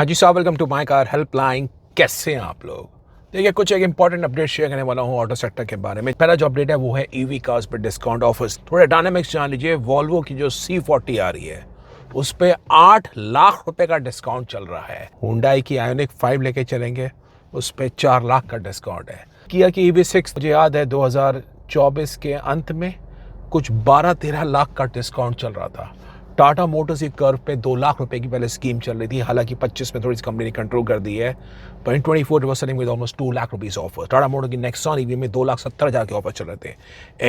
हाँ जी साहब, welcome to my car helpline. कैसे हैं आप लोग? देखिए, कुछ एक इंपॉर्टेंट अपडेट शेयर करने वाला हूँ ऑटो सेक्टर के बारे में। पहला जो अपडेट है वो है ईवी कार्स पर डिस्काउंट ऑफर्स। थोड़े डायनामिक्स जान लीजिए। वॉल्वो की जो C40 आ रही है उस पे 8 लाख रुपए का डिस्काउंट चल रहा है। हुंडई की आयोनिक 5 लेके चलेंगे, उस पे 4 लाख का डिस्काउंट है। किया की EV6 मुझे याद है 2024 के अंत में कुछ 12-13 लाख का डिस्काउंट चल रहा था। टाटा मोटर्स की कर्व पे 2 लाख रुपए की पहले स्कीम चल रही थी, हालांकि 25 में थोड़ी सी कंपनी ने कंट्रोल कर दी है। पर इन 24 it was selling with almost 2 lakh rupees offer. Tata motor की नेक्सॉन ईवी में 2,70,000 के ऑफर चल रहे थे।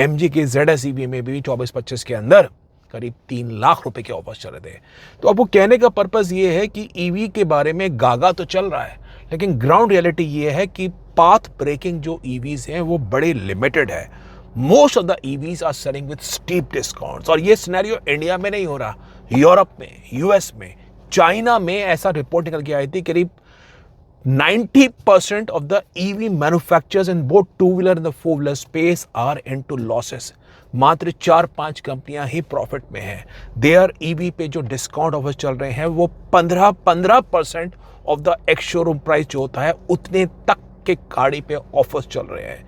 एमजी की ZS ईवी में भी 24-25 के अंदर करीब 3 लाख रुपए के ऑफर्स चल रहे थे। तो अब वो कहने का पर्पज ये है कि ईवी के बारे में गागा तो चल रहा है, लेकिन ग्राउंड रियलिटी ये है कि पाथ ब्रेकिंग जो ईवीज हैं वो बड़े लिमिटेड है। Most of the EVs are selling with steep discounts. और ये सिनेरियो इंडिया में नहीं हो रहा, यूरोप में, US में, चाइना में ऐसा रिपोर्ट निकल के आई थी। करीब 90% of the EV manufacturers in both two-wheeler and the four-wheeler space are into losses. मात्र 4-5 कंपनियां ही प्रॉफिट में हैं। देयर EV पे जो डिस्काउंट ऑफर्स चल रहे हैं वो 15% of the ex showroom price जो होता है उतने तक के गाड़ी पे ऑफर्स चल रहे हैं।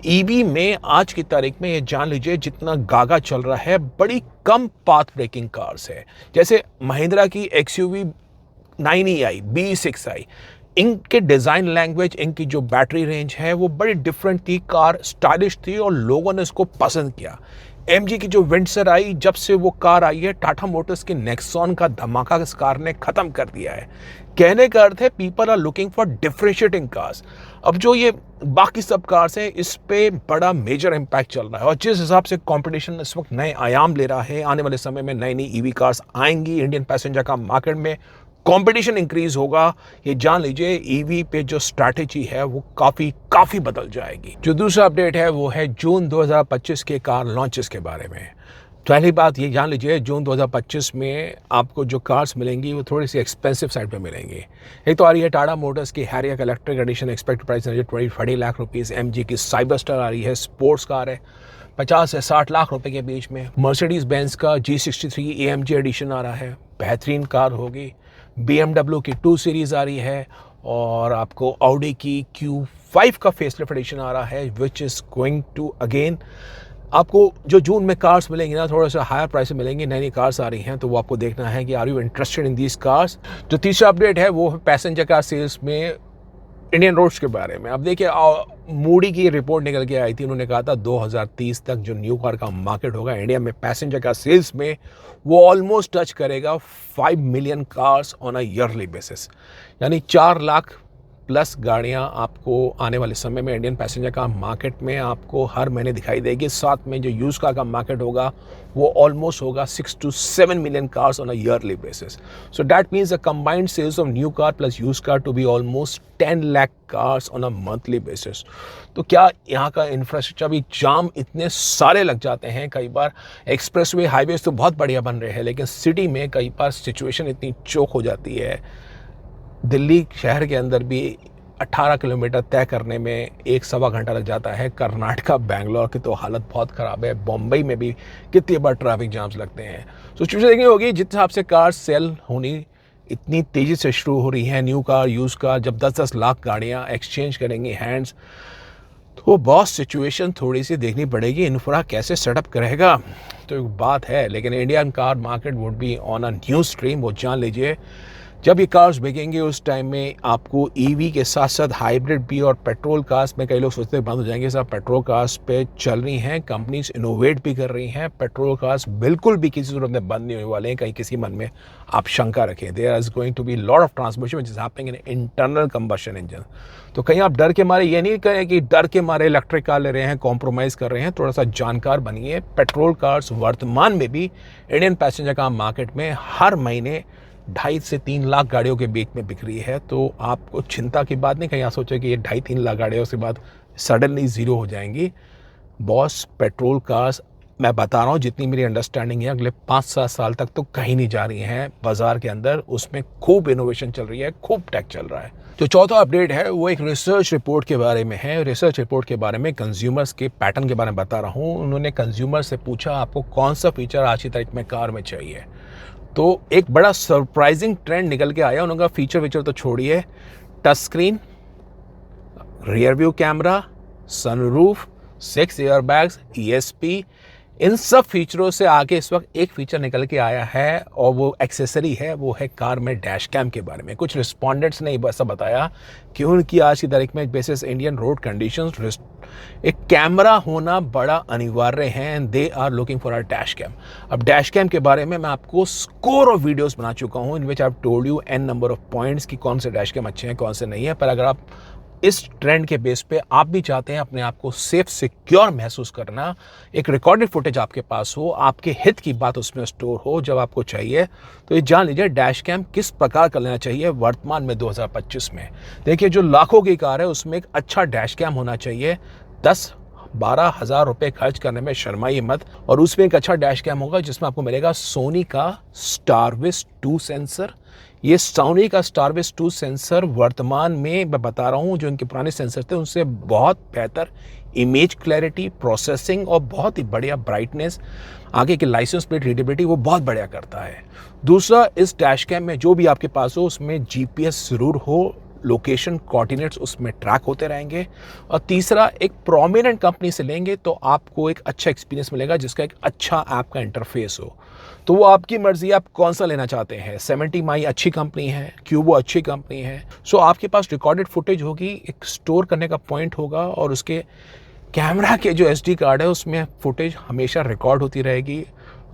ईवी में आज की तारीख में ये जान लीजिए जितना गागा चल रहा है, बड़ी कम पाथ ब्रेकिंग कार्स है। जैसे महिंद्रा की XUV 9e आई, B6 आई, इनके डिज़ाइन लैंग्वेज, इनकी जो बैटरी रेंज है वो बड़ी डिफरेंट थी। कार स्टाइलिश थी और लोगों ने इसको पसंद किया। MG की जो विंडसर आई, जब से वो कार आई है, टाटा मोटर्स की नेक्सॉन का धमाका इस कार ने खत्म कर दिया है। कहने का अर्थ है people are looking for differentiating cars. अब जो ये बाकी सब कार्स हैं इस पे बड़ा मेजर इम्पैक्ट चल रहा है। और जिस हिसाब से कंपटीशन इस वक्त नए आयाम ले रहा है, आने वाले समय में नई नई EV कार्स आएंगी, इंडियन पैसेंजर का मार्केट में कंपटीशन इंक्रीज होगा। ये जान लीजिए EV पे जो स्ट्रैटेजी है वो काफी बदल जाएगी। जो दूसरा अपडेट है वो है जून 2025 के कार लॉन्चेस के बारे में। पहली बात ये जान लीजिए, जून 2025 में आपको जो कार्स मिलेंगी वो थोड़ी सी एक्सपेंसिव साइड पे मिलेंगी। एक तो आ रही है टाटा मोटर्स की Harrier electric edition, expected price 20-30 lakh rupees. MG की साइबरस्टार आ रही है, स्पोर्ट्स कार है, 50 से 60 लाख रुपए के बीच में। मर्सिडीज बेंज का G63 AMG एडिशन आ रहा है, बेहतरीन कार होगी। BMW की 2 सीरीज़ आ रही है और आपको ऑडी की Q5 का फेसलिफ्ट एडिशन आ रहा है, which is going to again आपको जो जून में कार्स मिलेंगी ना, थोड़ा सा हायर प्राइस में मिलेंगी। नई नई कार्स आ रही हैं तो वो आपको देखना है कि are you interested in these cars. जो तीसरा अपडेट है वो पैसेंजर कार सेल्स में इंडियन रोड्स के बारे में। अब देखिए, मूडी की रिपोर्ट निकल के आई थी, उन्होंने कहा था 2030 तक जो न्यू कार का मार्केट होगा इंडिया में पैसेंजर कार सेल्स में, वो ऑलमोस्ट टच करेगा 5 million cars on a yearly basis. यानी 4 लाख प्लस गाड़ियां आपको आने वाले समय में इंडियन पैसेंजर कार मार्केट में आपको हर महीने दिखाई देगी। साथ में जो यूज कार का मार्केट होगा वो ऑलमोस्ट होगा 6 to 7 million cars on a yearly basis. So that means the combined sales of new car plus use car to be almost 10 lakh cars on a monthly basis. तो क्या यहाँ का infrastructure भी जाम इतने सारे लग जाते हैं? कई बार एक्सप्रेसवे हाईवेज तो बहुत बढ़िया बन रहे हैं, लेकिन सिटी में कई बार सिचुएशन इतनी चोक हो जाती है। दिल्ली शहर के अंदर भी 18 किलोमीटर तय करने में 1-1.25 घंटा लग जाता है। कर्नाटका, बेंगलोर की तो हालत बहुत ख़राब है। बम्बई में भी कितनी बार ट्रैफिक जाम्स लगते हैं। सिचुएशन देखनी होगी जिस हिसाब से कार सेल होनी इतनी तेज़ी से शुरू हो रही है। न्यू कार, यूज़ कार, जब 10-10 लाख गाड़ियाँ एक्सचेंज करेंगी हैंड्स, तो बॉस सिचुएशन थोड़ी सी देखनी पड़ेगी। इन्फ्रा कैसे सेटअप करेगा तो एक बात है, लेकिन Indian car market would be on a new stream. वो जान लीजिए जब ये कार्स बिकेंगे उस टाइम में आपको EV के साथ साथ हाइब्रिड भी और पेट्रोल कार्स में, कई लोग सोचते हैं बंद हो जाएंगे, सब पेट्रोल कार्स पे चल रही हैं। कंपनीज इनोवेट भी कर रही हैं। पेट्रोल कार्स बिल्कुल भी किसी सूरत में बंद नहीं होने वाले हैं। कहीं किसी मन में आप शंका रखें, there is going to be lot of transmission which is happening in internal combustion engine. तो कहीं आप डर के मारे ये नहीं करें कि डर के मारे इलेक्ट्रिक कार ले रहे हैं, कॉम्प्रोमाइज़ कर रहे हैं। थोड़ा सा जानकार बनिए। पेट्रोल कार्स वर्तमान में भी इंडियन पैसेंजर कार मार्केट में हर महीने 2.5 से 3 लाख गाड़ियों के बीच में बिक रही है। तो आपको चिंता की बात नहीं, कहीं आप सोचे कि ये 2.5-3 लाख गाड़ियों के बाद सडनली ज़ीरो हो जाएंगी। बॉस, पेट्रोल कार्स मैं बता रहा हूँ, जितनी मेरी अंडरस्टैंडिंग है अगले 5-7 साल तक तो कहीं नहीं जा रही हैं बाजार के अंदर। उसमें खूब इनोवेशन चल रही है, खूब टेक चल रहा है। जो चौथा अपडेट है वो एक रिसर्च रिपोर्ट के बारे में है। रिसर्च रिपोर्ट के बारे में कंज्यूमर्स के पैटर्न के बारे में बता रहा हूँ। उन्होंने कंज्यूमर से पूछा आपको कौन सा फीचर आज की तारीख में कार में चाहिए। तो एक बड़ा सरप्राइजिंग ट्रेंड निकल के आया। उनका फीचर तो छोड़िए, touch screen, rear view camera, sunroof, 6 airbags, ESP, इन सब फीचरों से आगे इस वक्त एक फीचर निकल के आया है और वो एक्सेसरी है, वो है कार में डैश कैम के बारे में। कुछ रिस्पोंडेंट्स ने ऐसा बताया कि उनकी आज की तारीख में बेसिस इंडियन रोड कंडीशंस एक कैमरा होना बड़ा अनिवार्य है and they are looking for a dash cam. अब डैश कैम के बारे में मैं आपको स्कोर ऑफ वीडियोस बना चुका हूं in which I have told you an number of points कि कौन से डैश कैम अच्छे हैं कौन से नहीं है। पर अगर आप इस ट्रेंड के बेस पे आप भी चाहते हैं अपने आप को सेफ सिक्योर महसूस करना, एक रिकॉर्डेड फुटेज आपके पास हो, आपके हित की बात उसमें स्टोर हो जब आपको चाहिए, तो ये जान लीजिए डैश कैम किस प्रकार का लेना चाहिए वर्तमान में 2025 में। देखिए जो लाखों की कार है उसमें एक अच्छा डैश कैम होना चाहिए। 10-12 हज़ार रुपये खर्च करने में शर्माइए मत, और उसमें एक अच्छा डैश कैम होगा जिसमें आपको मिलेगा सोनी का स्टारविस 2 सेंसर। ये सोनी का स्टारविस 2 सेंसर वर्तमान में मैं बता रहा हूँ जो इनके पुराने सेंसर थे उनसे बहुत बेहतर इमेज क्लैरिटी, प्रोसेसिंग और बहुत ही बढ़िया ब्राइटनेस, आगे की लाइसेंस प्लेट रीडेबिलिटी वो बहुत बढ़िया करता है। दूसरा, इस डैश कैम में जो भी आपके पास हो उसमें GPS ज़रूर हो, लोकेशन कोऑर्डिनेट्स उसमें ट्रैक होते रहेंगे। और तीसरा, एक प्रोमिनेंट कंपनी से लेंगे तो आपको एक अच्छा एक्सपीरियंस मिलेगा जिसका एक अच्छा ऐप का इंटरफेस हो। तो वो आपकी मर्जी, आप कौन सा लेना चाहते हैं। 70 माई अच्छी कंपनी है, क्यूबो अच्छी कंपनी है। सो आपके पास रिकॉर्डेड फुटेज होगी, एक स्टोर करने का पॉइंट होगा और उसके कैमरा के जो SD कार्ड है उसमें फुटेज हमेशा रिकॉर्ड होती रहेगी,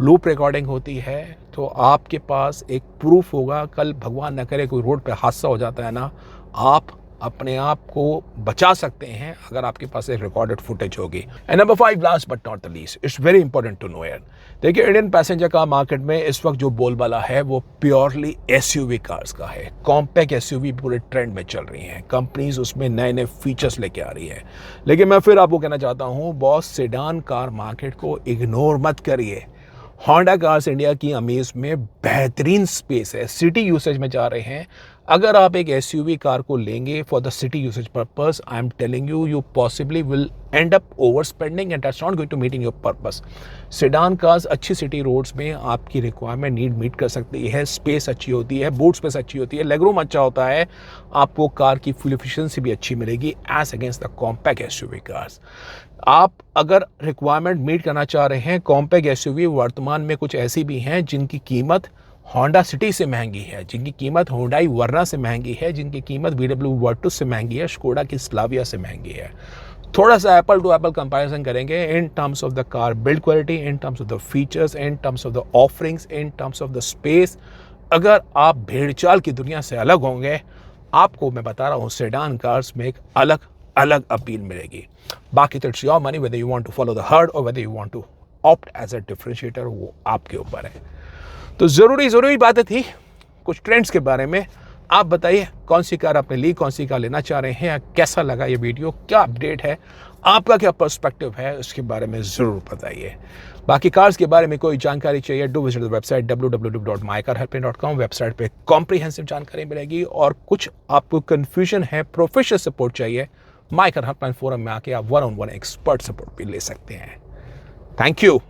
लूप रिकॉर्डिंग होती है। तो आपके पास एक प्रूफ होगा, कल भगवान न करे कोई रोड पे हादसा हो जाता है ना, आप अपने आप को बचा सकते हैं अगर आपके पास एक रिकॉर्डेड फुटेज होगी। And number 5, last but not the least, it's very important to know यार। देखिए इंडियन पैसेंजर कार मार्केट में इस वक्त जो बोलबाला है वो प्योरली SUV कार्स का है। कॉम्पैक्ट SUV पूरे ट्रेंड में चल रही हैं, कंपनीज उसमें नए नए फीचर्स लेके आ रही है। लेकिन मैं फिर आपको कहना चाहता हूँ बॉस, सेडान कार मार्केट को इग्नोर मत करिए। होंडा कार्स इंडिया की अमेज में बेहतरीन स्पेस है, सिटी यूसेज में जा रहे हैं। अगर आप एक SUV कार को लेंगे for the city usage purpose, I am telling you, you possibly will end up over spending and that's not going to meeting your purpose. Sedan cars अच्छी सिटी रोड्स में आपकी रिक्वायरमेंट नीड मीट कर सकती है, space अच्छी होती है, boot space अच्छी होती है, लेगरूम अच्छा होता है, आपको कार की फ्यूल एफिशिएंसी भी अच्छी मिलेगी as against the compact SUV cars. आप अगर रिक्वायरमेंट मीट करना चाह रहे हैं, कॉम्पैक्ट SUV वर्तमान में कुछ ऐसी भी हैं जिनकी कीमत होंडा सिटी से महंगी है, जिनकी कीमत होंडाई वर्ना से महंगी है, जिनकी कीमत VW वर्टुस से महंगी है, स्कोडा की स्लाविया से महंगी है। थोड़ा सा एप्पल टू एप्पल कंपैरिजन करेंगे in terms of the car build quality, in terms of the features, in terms of the offerings, in terms of the space. अगर आप भेड़चाल की दुनिया से अलग होंगे, आपको मैं बता रहा हूँ सेडान कार्स में एक अलग अपील मिलेगी। बाकी तो it's your money, whether you want to follow the herd और whether you want to opt as a differentiator, वो आपके ऊपर है। तो ज़रूरी बातें थी कुछ ट्रेंड्स के बारे में। आप बताइए कौन सी कार आपने ली, कौन सी कार लेना चाह रहे हैं, कैसा लगा ये वीडियो, क्या अपडेट है, आपका क्या पर्सपेक्टिव है, उसके बारे में ज़रूर बताइए। बाकी कार्स के बारे में कोई जानकारी चाहिए, do visit the website www.mycarhelpline.com। Website पे कॉम्प्रिहेंसिव जानकारी मिलेगी, और कुछ आपको कन्फ्यूजन है, प्रोफेशनल सपोर्ट चाहिए, माई कार हेल्पलाइन फोरम में आके आप 1-on-1 एक्सपर्ट सपोर्ट भी ले सकते हैं। Thank you.